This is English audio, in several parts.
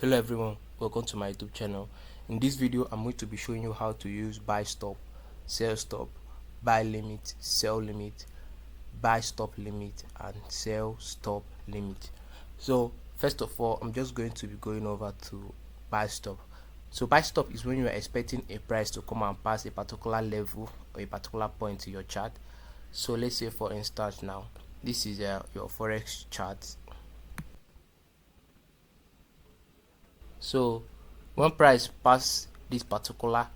Hello everyone, welcome to my YouTube channel. In this video I'm going to be showing you how to use buy stop, sell stop, buy limit, sell limit, buy stop limit and sell stop limit. So first of all, I'm just going to be going over to buy stop. So buy stop is when you are expecting a price to come and pass a particular level or a particular point in your chart. So let's say for instance now this is your forex chart. So when price pass this particular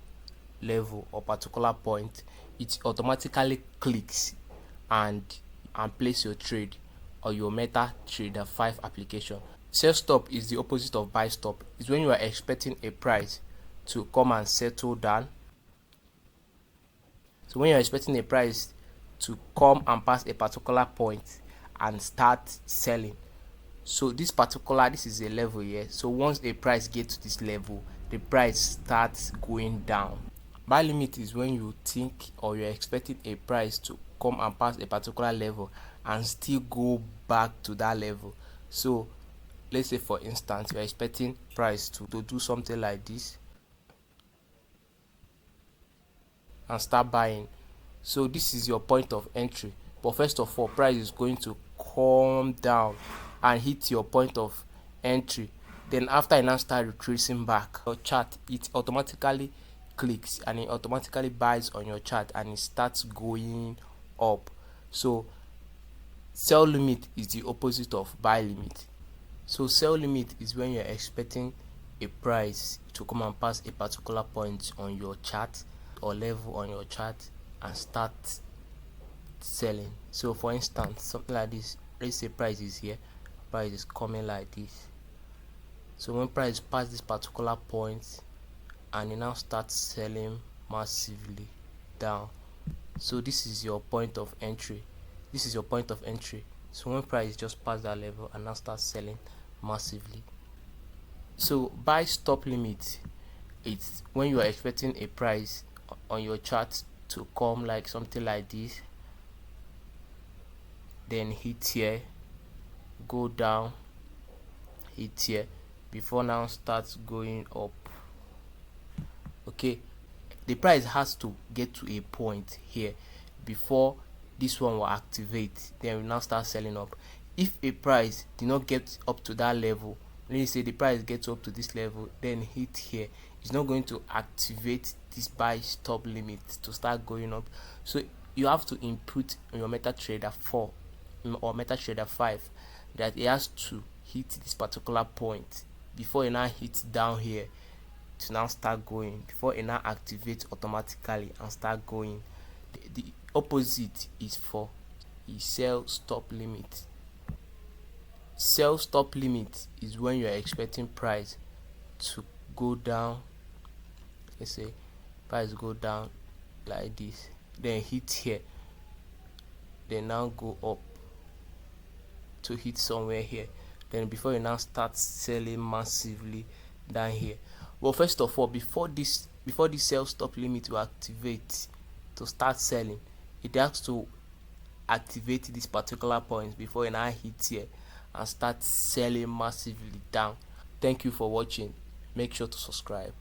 level or particular point, it automatically clicks and place your trade or your MT5 application. Sell stop is the opposite of buy stop. It's when you are expecting a price to come and settle down. So when you're expecting a price to come and pass a particular point and start selling. So this is a level here. So once a price gets to this level, the price starts going down. Buy limit is when you think or you're expecting a price to come and pass a particular level and still go back to that level. So let's say for instance you're expecting price to do something like this and start buying. So this is your point of entry, but first of all price is going to come down and hit your point of entry. Then after it now start retracing back your chart, it automatically clicks and it automatically buys on your chart and it starts going up. So sell limit is the opposite of buy limit. So sell limit is when you're expecting a price to come and pass a particular point on your chart or level on your chart and start selling. So for instance something like this, let's say price is here, price is coming like this. So when price pass this particular point and it now starts selling massively down, so this is your point of entry. So when price just pass that level and now starts selling massively. So buy stop limit, it's when you are expecting a price on your chart to come like something like this, then hit here, go down, hit here, before now starts going up. Okay, the price has to get to a point here before this one will activate, then we now start selling up. If a price did not get up to that level, let me say the price gets up to this level, then hit here, it's not going to activate this buy stop limit to start going up. So you have to input on your MetaTrader 4 or MetaTrader 5 that it has to hit this particular point before it now hits down here to now start going, before it now activates automatically and start going. The opposite is for a sell stop limit. Sell stop limit is when you are expecting price to go down. Let's say price go down like this, then hit here, then now go up to hit somewhere here, then before you now start selling massively down here. Well, first of all, before this sell stop limit will activate to start selling, it has to activate this particular point before it now hit here and start selling massively down. Thank you for watching. Make sure to subscribe.